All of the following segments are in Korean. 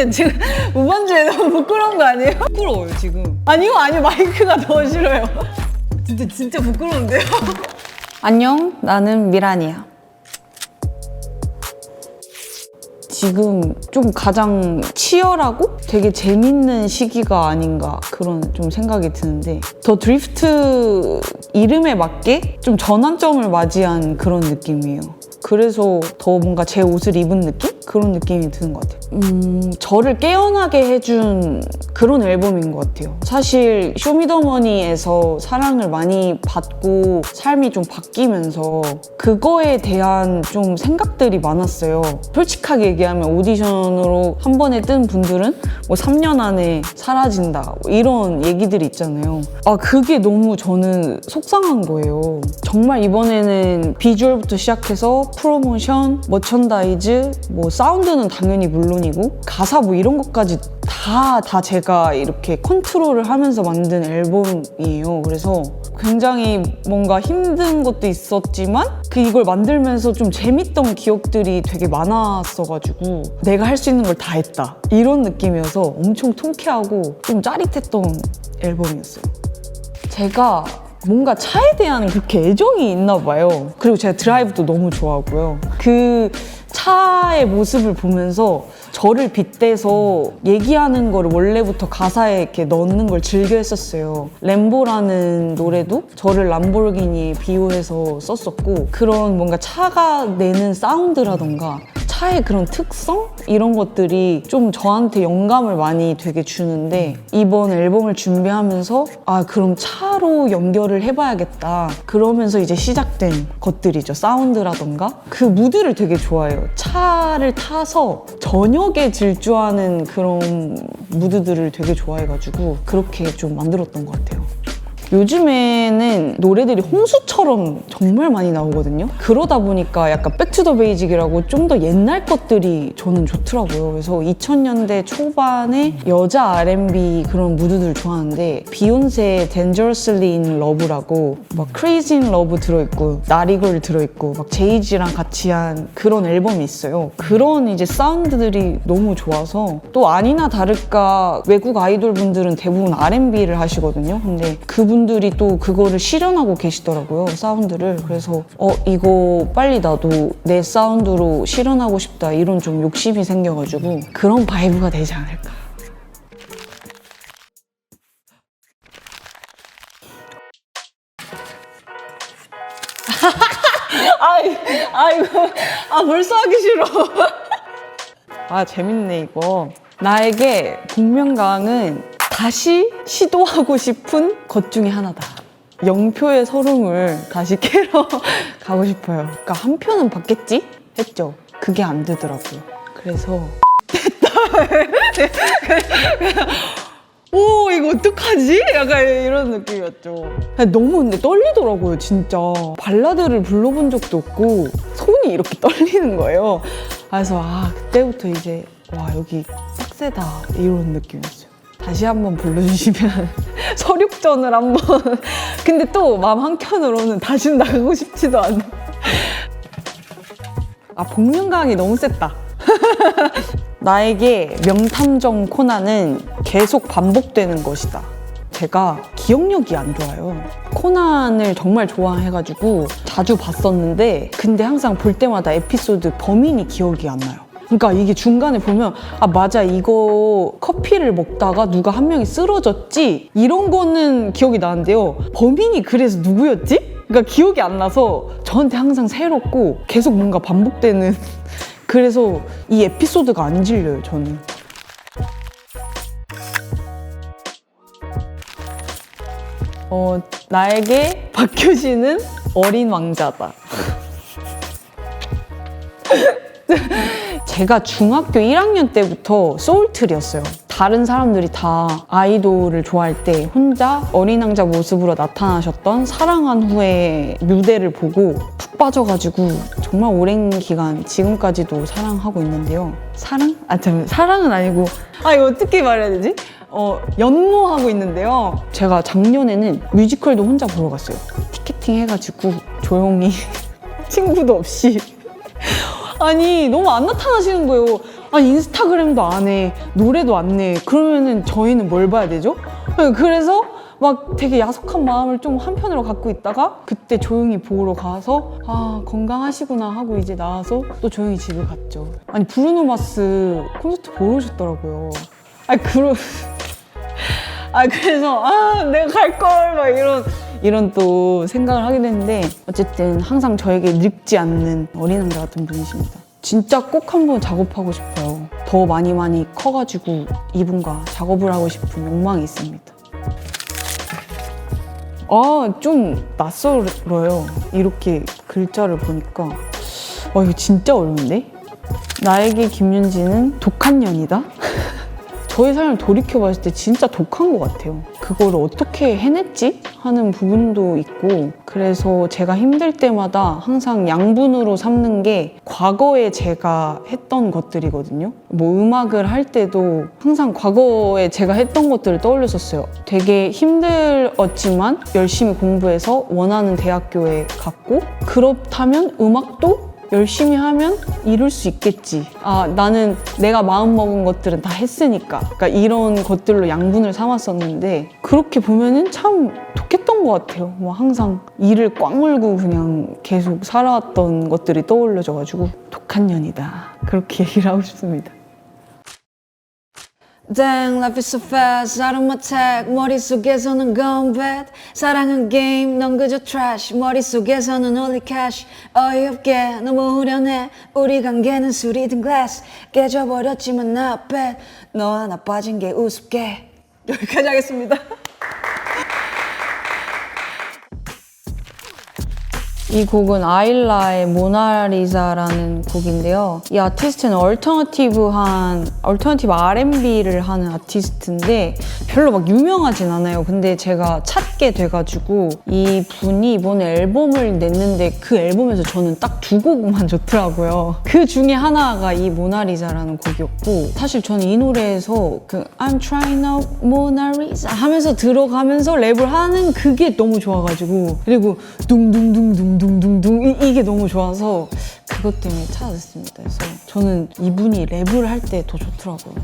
근데 지금 무반주에 너무 부끄러운 거 아니에요? 부끄러워요 지금. 아니요 마이크가 더 싫어요. 진짜 부끄러운데요? 안녕, 나는 미란이야. 지금 좀 가장 치열하고 되게 재밌는 시기가 아닌가 그런 좀 생각이 드는데, 더 드리프트 이름에 맞게 좀 전환점을 맞이한 그런 느낌이에요. 그래서 더 뭔가 제 옷을 입은 느낌? 그런 느낌이 드는 것 같아요. 저를 깨어나게 해준 그런 앨범인 것 같아요. 사실 쇼미더머니에서 사랑을 많이 받고 삶이 좀 바뀌면서 그거에 대한 좀 생각들이 많았어요. 솔직하게 얘기하면 오디션으로 한 번에 뜬 분들은 뭐 3년 안에 사라진다 뭐 이런 얘기들이 있잖아요. 그게 너무 저는 속상한 거예요. 정말 이번에는 비주얼부터 시작해서 프로모션, 머천다이즈, 뭐 사운드는 당연히 물론이고 가사 뭐 이런 것까지 다 제가 이렇게 컨트롤을 하면서 만든 앨범이에요. 그래서 굉장히 뭔가 힘든 것도 있었지만 이걸 만들면서 좀 재밌던 기억들이 되게 많았어가지고 내가 할 수 있는 걸 다 했다 이런 느낌이어서 엄청 통쾌하고 좀 짜릿했던 앨범이었어요. 제가 뭔가 차에 대한 그렇게 애정이 있나 봐요. 그리고 제가 드라이브도 너무 좋아하고요. 그 차의 모습을 보면서 저를 빗대서 얘기하는 거를 원래부터 가사에 이렇게 넣는 걸 즐겨 했었어요. 램보라는 노래도 저를 람보르기니에 비유해서 썼었고, 그런 뭔가 차가 내는 사운드라던가 차의 그런 특성? 이런 것들이 좀 저한테 영감을 많이 되게 주는데, 이번 앨범을 준비하면서 그럼 차로 연결을 해봐야겠다. 그러면서 이제 시작된 것들이죠. 사운드라던가 그 무드를 되게 좋아해요. 차를 타서 저녁에 질주하는 그런 무드들을 되게 좋아해가지고 그렇게 좀 만들었던 것 같아요. 요즘에는 노래들이 홍수처럼 정말 많이 나오거든요. 그러다 보니까 약간 백투더 베이직이라고 좀 더 옛날 것들이 저는 좋더라고요. 그래서 2000년대 초반에 여자 R&B 그런 무드들 좋아하는데, 비욘세의 Dangerously in Love라고 막 Crazy in Love 들어있고 나리걸 들어있고 막 제이지랑 같이 한 그런 앨범이 있어요. 그런 이제 사운드들이 너무 좋아서, 또 아니나 다를까 외국 아이돌 분들은 대부분 R&B를 하시거든요. 근데 그분들이 또 그거를 실현하고 계시더라고요, 사운드를. 그래서 이거 빨리 나도 내 사운드로 실현하고 싶다 이런 좀 욕심이 생겨가지고 그런 바이브가 되지 않을까. 벌써 하기 싫어. 재밌네 이거. 나에게 복면가왕은 다시 시도하고 싶은 것 중에 하나다. 영표의 서름을 다시 캐러 가고 싶어요. 그러니까 한 표는 받겠지? 했죠. 그게 안 되더라고요. 그래서 됐다. 오, 이거 어떡하지? 약간 이런 느낌이었죠. 너무 근데 떨리더라고요, 진짜. 발라드를 불러본 적도 없고 손이 이렇게 떨리는 거예요. 그래서 그때부터 이제 여기 빡세다 이런 느낌이었어요. 다시 한번 불러주시면 서륙전을 한번. 근데 또 마음 한켠으로는 다시는 나가고 싶지도 않아. 복면가왕이 너무 셌다. 나에게 명탐정 코난은 계속 반복되는 것이다. 제가 기억력이 안 좋아요. 코난을 정말 좋아해가지고 자주 봤었는데, 근데 항상 볼 때마다 에피소드 범인이 기억이 안 나요. 그러니까 이게 중간에 보면 맞아, 이거 커피를 먹다가 누가 한 명이 쓰러졌지, 이런 거는 기억이 나는데요, 범인이 그래서 누구였지? 그러니까 기억이 안 나서 저한테 항상 새롭고 계속 뭔가 반복되는. 그래서 이 에피소드가 안 질려요, 저는. 나에게 박효신은 어린 왕자다. 제가 중학교 1학년 때부터 소울틀이었어요. 다른 사람들이 다 아이돌을 좋아할 때 혼자 어린 왕자 모습으로 나타나셨던 사랑한 후의 무대를 보고 푹 빠져가지고 정말 오랜 기간 지금까지도 사랑하고 있는데요. 사랑? 사랑은 아니고 이거 어떻게 말해야 되지? 연모하고 있는데요. 제가 작년에는 뮤지컬도 혼자 보러 갔어요. 티켓팅 해가지고 조용히 친구도 없이. 너무 안 나타나시는 거예요. 아니 인스타그램도 안 해, 노래도 안 내. 그러면은 저희는 뭘 봐야 되죠? 그래서 막 되게 야속한 마음을 좀 한편으로 갖고 있다가 그때 조용히 보러 가서 아 건강하시구나 하고 이제 나와서 또 조용히 집에 갔죠. 아니 브루노 마스 콘서트 보러 오셨더라고요. 그래서 내가 갈 걸 막 이런 또 생각을 하게 됐는데 어쨌든 항상 저에게 늙지 않는 어린 왕자 같은 분이십니다. 진짜 꼭 한번 작업하고 싶어요. 더 많이 커가지고 이분과 작업을 하고 싶은 욕망이 있습니다. 좀 낯설어요. 이렇게 글자를 보니까 이거 진짜 어려운데? 나에게 김윤지는 독한 년이다? 저의 삶을 돌이켜봤을 때 진짜 독한 것 같아요. 그거를 어떻게 해냈지? 하는 부분도 있고 그래서 제가 힘들 때마다 항상 양분으로 삼는 게 과거에 제가 했던 것들이거든요. 뭐 음악을 할 때도 항상 과거에 제가 했던 것들을 떠올렸었어요. 되게 힘들었지만 열심히 공부해서 원하는 대학교에 갔고 그렇다면 음악도 열심히 하면 이룰 수 있겠지. 나는 내가 마음먹은 것들은 다 했으니까. 그러니까 이런 것들로 양분을 삼았었는데 그렇게 보면은 참 독했던 것 같아요. 뭐 항상 이를 꽉 물고 그냥 계속 살아왔던 것들이 떠올려져가지고 독한 년이다. 그렇게 얘기를 하고 싶습니다. Dang, life is so fast, out of my tag 머릿속에서는 gone bad 사랑은 게임, 넌 그저 trash 머릿속에서는 only cash 어이없게 너무 후련해 우리 관계는 술이 든 glass 깨져버렸지만 not bad 너 하나 빠진 게 우습게 여기까지 하겠습니다. 이 곡은 아일라의 모나리자라는 곡인데요. 이 아티스트는 얼터너티브 R&B를 하는 아티스트인데 별로 막 유명하진 않아요. 근데 제가 찾게 돼가지고 이 분이 이번에 앨범을 냈는데 그 앨범에서 저는 딱 2곡만 좋더라고요. 그 중에 하나가 이 모나리자라는 곡이었고 사실 저는 이 노래에서 그 I'm trying out Mona Lisa 하면서 들어가면서 랩을 하는 그게 너무 좋아가지고 그리고 둥둥둥둥둥 이게 너무 좋아서 그것 때문에 찾아듣습니다. 그래서 저는 이분이 랩을 할 때 더 좋더라고요.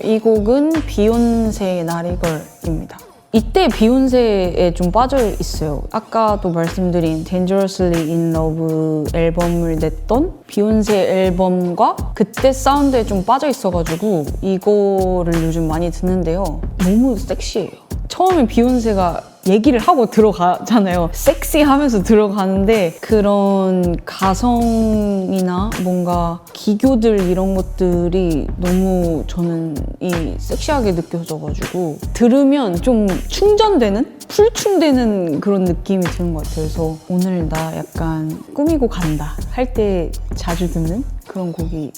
이 곡은 비욘세의 나리걸입니다. 이때 비욘세에 좀 빠져 있어요. 아까도 말씀드린 Dangerously in Love 앨범을 냈던 비욘세 앨범과 그때 사운드에 좀 빠져 있어가지고 이거를 요즘 많이 듣는데요. 너무 섹시해요. 처음에 비욘세가 얘기를 하고 들어가잖아요. 섹시하면서 들어가는데 그런 가성이나 뭔가 기교들 이런 것들이 너무 저는 섹시하게 느껴져가지고 들으면 좀 충전되는? 풀충되는 그런 느낌이 드는 것 같아요. 그래서 오늘 나 약간 꾸미고 간다 할 때 자주 듣는 그런 곡이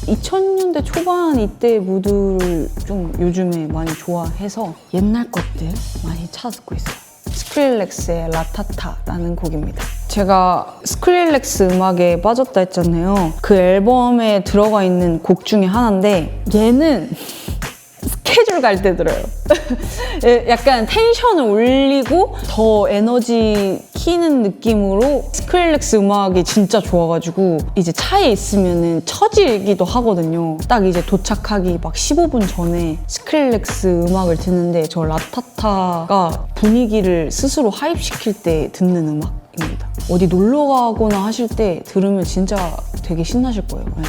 2000년대 초반 이때 무드를 좀 요즘에 많이 좋아해서 옛날 것들 많이 찾고 있어요. 스크릴렉스의 라타타라는 곡입니다. 제가 스크릴렉스 음악에 빠졌다 했잖아요. 그 앨범에 들어가 있는 곡 중에 하나인데 얘는 스케줄 갈 때 들어요. 약간 텐션을 올리고 더 에너지 키는 느낌으로 스크릴렉스 음악이 진짜 좋아가지고 이제 차에 있으면은 처지기도 하거든요. 딱 이제 도착하기 막 15분 전에 스크릴렉스 음악을 듣는데 저 라타타가 분위기를 스스로 하입시킬 때 듣는 음악입니다. 어디 놀러 가거나 하실 때 들으면 진짜 되게 신나실 거예요. 네.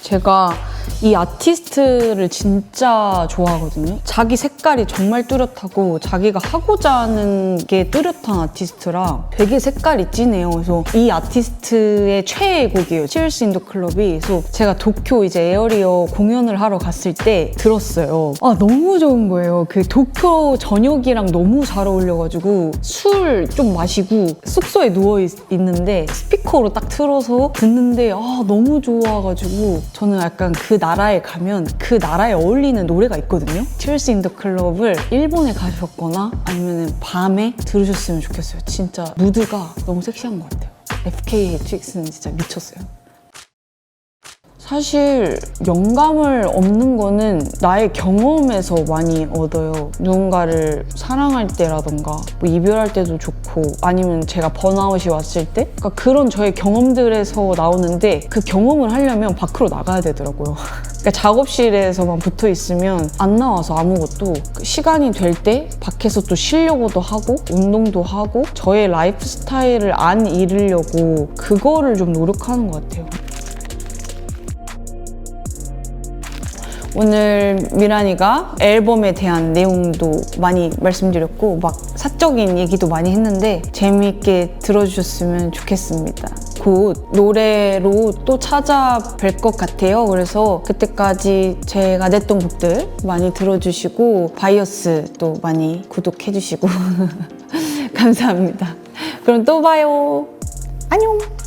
제가 이 아티스트를 진짜 좋아하거든요. 자기 색깔이 정말 뚜렷하고 자기가 하고자 하는 게 뚜렷한 아티스트라 되게 색깔이 진해요. 그래서 이 아티스트의 최애 곡이에요. Cheers in the Club이. 그래서 제가 도쿄 이제 에어리어 공연을 하러 갔을 때 들었어요. 너무 좋은 거예요. 그 도쿄 저녁이랑 너무 잘 어울려가지고 술 좀 마시고 숙소에 누워있는데 스피커로 딱 틀어서 듣는데 너무 좋아가지고 저는 약간 그 나라에 가면 그 나라에 어울리는 노래가 있거든요. Cheers in the Club을 일본에 가셨거나 아니면 밤에 들으셨으면 좋겠어요. 진짜 무드가 너무 섹시한 것 같아요. FK의 트윅스는 진짜 미쳤어요. 사실 영감을 얻는 거는 나의 경험에서 많이 얻어요. 누군가를 사랑할 때라던가 뭐 이별할 때도 좋고 아니면 제가 번아웃이 왔을 때 그러니까 그런 저의 경험들에서 나오는데 그 경험을 하려면 밖으로 나가야 되더라고요. 그러니까 작업실에서만 붙어 있으면 안 나와서 아무것도 시간이 될 때 밖에서 또 쉬려고도 하고 운동도 하고 저의 라이프 스타일을 안 잃으려고 그거를 좀 노력하는 것 같아요. 오늘 미란이가 앨범에 대한 내용도 많이 말씀드렸고 막 사적인 얘기도 많이 했는데 재미있게 들어주셨으면 좋겠습니다. 곧 노래로 또 찾아뵐 것 같아요. 그래서 그때까지 제가 냈던 곡들 많이 들어주시고 바이어스도 많이 구독해주시고 감사합니다. 그럼 또 봐요. 안녕.